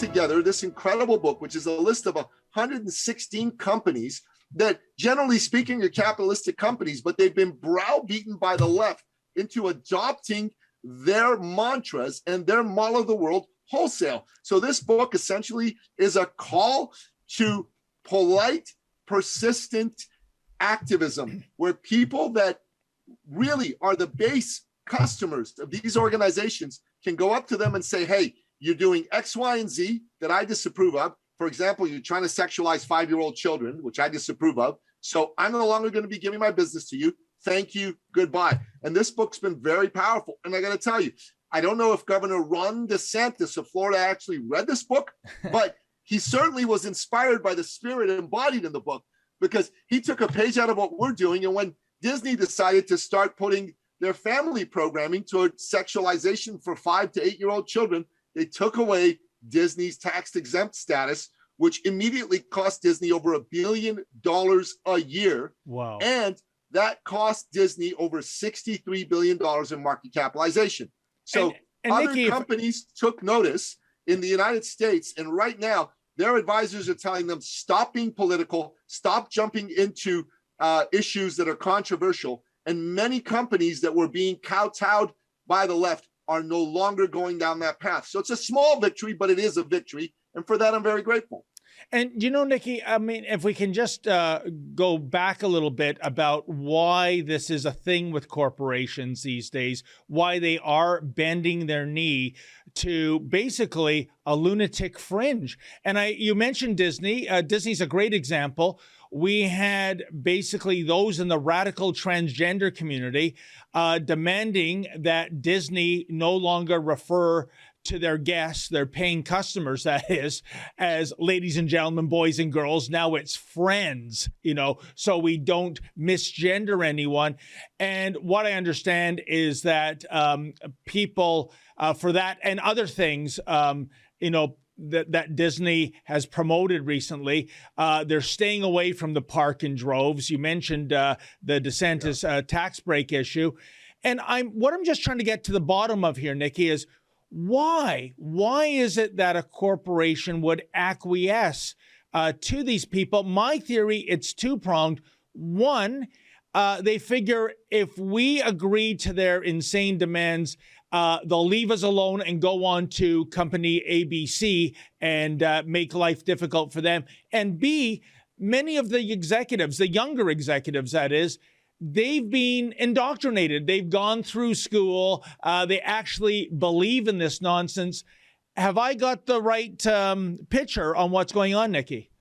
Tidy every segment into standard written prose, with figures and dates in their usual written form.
together this incredible book, which is a list of 116 companies that, generally speaking, are capitalistic companies, but they've been browbeaten by the left into adopting their mantras and their model of the world wholesale. So this book essentially is a call to polite, persistent activism, where people that really are the base customers of these organizations can go up to them and say, hey, you're doing X, Y, and Z that I disapprove of. For example, you're trying to sexualize 5-year-old children, which I disapprove of. So I'm no longer going to be giving my business to you. Thank you. Goodbye. And this book's been very powerful. And I got to tell you, I don't know if Governor Ron DeSantis of Florida actually read this book, but he certainly was inspired by the spirit embodied in the book, because he took a page out of what we're doing. And when Disney decided to start putting their family programming toward sexualization for 5 to 8-year-old children, they took away Disney's tax-exempt status, which immediately cost Disney over $1 billion a year. Wow. And that cost Disney over $63 billion in market capitalization. So and other Nicky, companies took notice in the United States, and right now their advisors are telling them, stop being political, stop jumping into issues that are controversial. And many companies that were being kowtowed by the left are no longer going down that path. So it's a small victory, but it is a victory. And for that, I'm very grateful. And, you know, Nicky, I mean, if we can just go back a little bit about why this is a thing with corporations these days, why they are bending their knee to basically a lunatic fringe. And you mentioned Disney. Disney's a great example. We had basically those in the radical transgender community demanding that Disney no longer refer to their guests, their paying customers, that is, as ladies and gentlemen, boys and girls. Now it's friends, you know, so we don't misgender anyone. And what I understand is that people for that and other things, you know, that Disney has promoted recently, they're staying away from the park in droves. You mentioned the DeSantis tax break issue. And what I'm just trying to get to the bottom of here, Nicky, is why? Why is it that a corporation would acquiesce to these people? My theory, it's two-pronged. One, they figure if we agree to their insane demands, they'll leave us alone and go on to company ABC and make life difficult for them. And B, many of the executives, the younger executives, that is, they've been indoctrinated. They've gone through school. They actually believe in this nonsense. Have I got the right picture on what's going on, Nicky?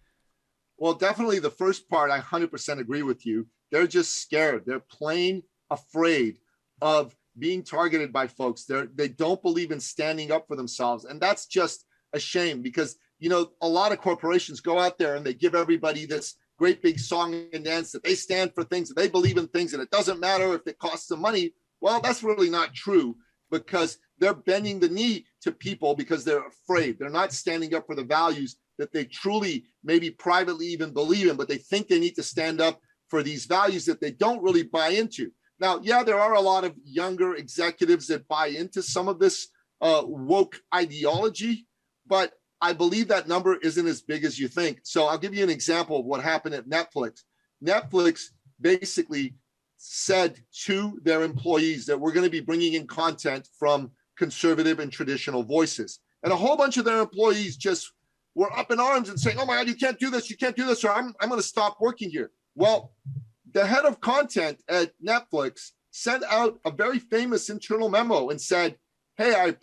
Well, definitely the first part, I 100% agree with you. They're just scared. They're plain afraid of being targeted by folks. They don't believe in standing up for themselves. And that's just a shame because, you know, a lot of corporations go out there and they give everybody this great big song and dance that they stand for things, that they believe in things, and it doesn't matter if it costs them money. Well, that's really not true because they're bending the knee to people because they're afraid. They're not standing up for the values that they truly, maybe privately even believe in, but they think they need to stand up for these values that they don't really buy into. Now, yeah, there are a lot of younger executives that buy into some of this woke ideology, but I believe that number isn't as big as you think. So I'll give you an example of what happened at Netflix. Netflix basically said to their employees that we're going to be bringing in content from conservative and traditional voices. And a whole bunch of their employees just were up in arms and saying, oh my God, you can't do this, or I'm going to stop working here. Well, the head of content at Netflix sent out a very famous internal memo and said, hey,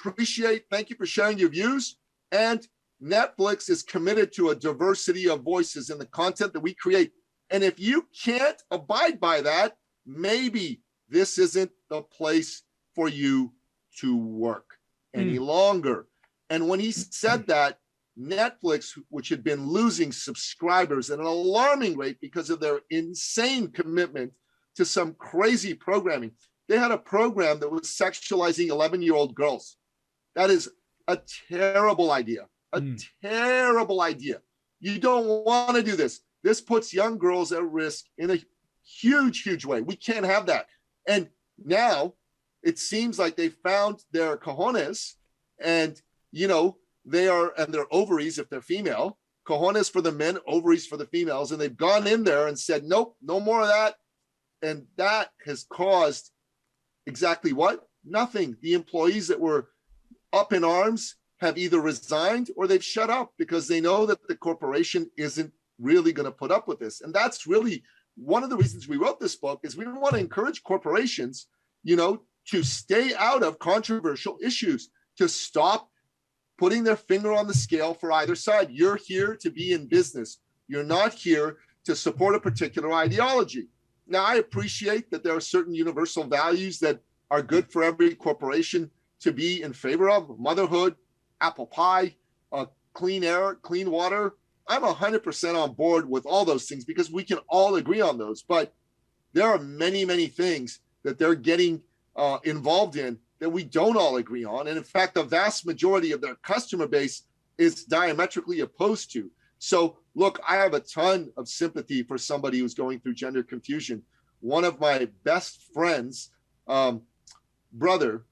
thank you for sharing your views. And Netflix is committed to a diversity of voices in the content that we create. And if you can't abide by that, maybe this isn't the place for you to work any longer. And when he said that, Netflix, which had been losing subscribers at an alarming rate because of their insane commitment to some crazy programming, they had a program that was sexualizing 11-year-old girls. That is a terrible idea. A terrible idea. You don't want to do this. This puts young girls at risk in a huge, huge way. We can't have that. And now it seems like they found their cojones and, you know, and their ovaries if they're female, cojones for the men, ovaries for the females, and they've gone in there and said, nope, no more of that. And that has caused exactly what? Nothing. The employees that were up in arms have either resigned or they've shut up because they know that the corporation isn't really going to put up with this. And that's really one of the reasons we wrote this book, is we want to encourage corporations, to stay out of controversial issues, to stop putting their finger on the scale for either side. You're here to be in business. You're not here to support a particular ideology. Now, I appreciate that there are certain universal values that are good for every corporation to be in favor of: motherhood, apple pie, clean air, clean water. I'm 100% on board with all those things because we can all agree on those. But there are many, many things that they're getting involved in that we don't all agree on. And in fact, the vast majority of their customer base is diametrically opposed to. So look, I have a ton of sympathy for somebody who's going through gender confusion. One of my best friends' brother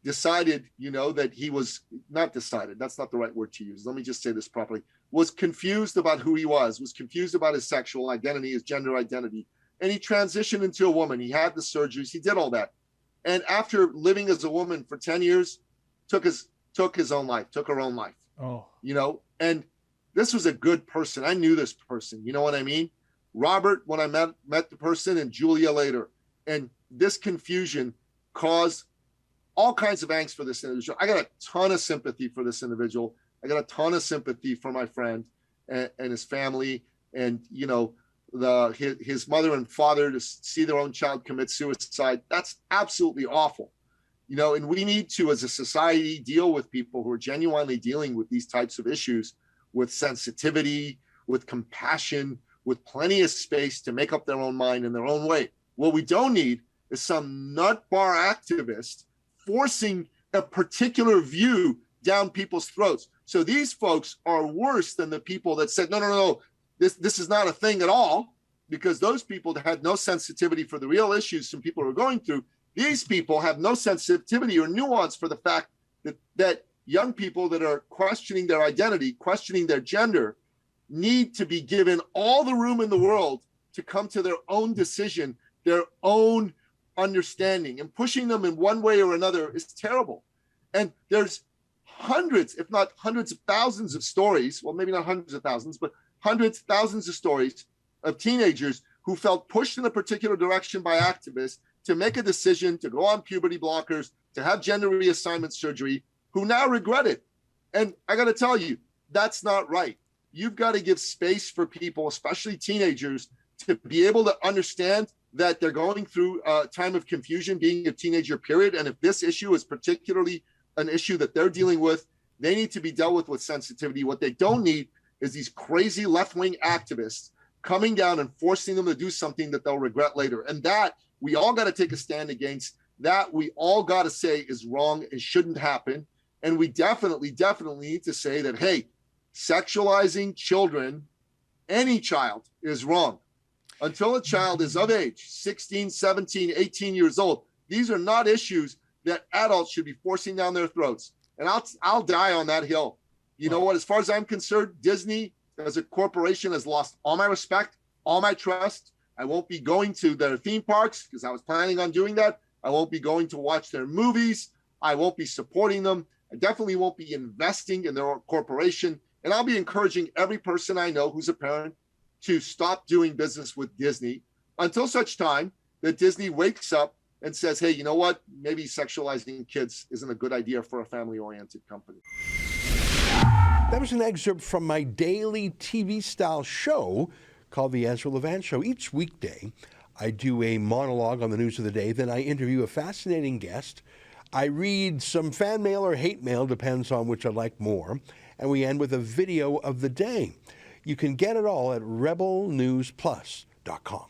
decided, that he was not decided. That's not the right word to use. Let me just say this properly. Was confused about who he was confused about his sexual identity, his gender identity. And he transitioned into a woman. He had the surgeries. He did all that. And after living as a woman for 10 years, took her own life. Oh. And this was a good person. I knew this person. You know what I mean? Robert, when I met the person, and Julia later. And this confusion caused all kinds of angst for this individual. I got a ton of sympathy for this individual. I got a ton of sympathy for my friend and his family, and his mother and father to see their own child commit suicide. That's absolutely awful. And we need to, as a society, deal with people who are genuinely dealing with these types of issues with sensitivity, with compassion, with plenty of space to make up their own mind in their own way. What we don't need is some nut bar activist forcing a particular view down people's throats. So these folks are worse than the people that said, no, this is not a thing at all, because those people had no sensitivity for the real issues some people are going through. These people have no sensitivity or nuance for the fact that young people that are questioning their identity, questioning their gender, need to be given all the room in the world to come to their own decision, their own understanding, and pushing them in one way or another is terrible. And there's hundreds, if not hundreds of thousands of stories, well, maybe not hundreds of thousands, but hundreds, thousands of stories of teenagers who felt pushed in a particular direction by activists to make a decision to go on puberty blockers, to have gender reassignment surgery, who now regret it. And I got to tell you, that's not right. You've got to give space for people, especially teenagers, to be able to understand that they're going through a time of confusion being a teenager, period. And if this issue is particularly an issue that they're dealing with, they need to be dealt with sensitivity. What they don't need is these crazy left-wing activists coming down and forcing them to do something that they'll regret later. And that we all got to take a stand against. That we all got to say is wrong and shouldn't happen. And we definitely need to say that, hey, sexualizing children, any child, is wrong. Until a child is of age, 16, 17, 18 years old, these are not issues that adults should be forcing down their throats. And I'll die on that hill. You know what? As far as I'm concerned, Disney as a corporation has lost all my respect, all my trust. I won't be going to their theme parks because I was planning on doing that. I won't be going to watch their movies. I won't be supporting them. I definitely won't be investing in their corporation. And I'll be encouraging every person I know who's a parent to stop doing business with Disney until such time that Disney wakes up and says, hey, you know what? Maybe sexualizing kids isn't a good idea for a family-oriented company. That was an excerpt from my daily TV-style show called The Ezra Levant Show. Each weekday, I do a monologue on the news of the day. Then I interview a fascinating guest. I read some fan mail or hate mail, depends on which I like more. And we end with a video of the day. You can get it all at rebelnewsplus.com.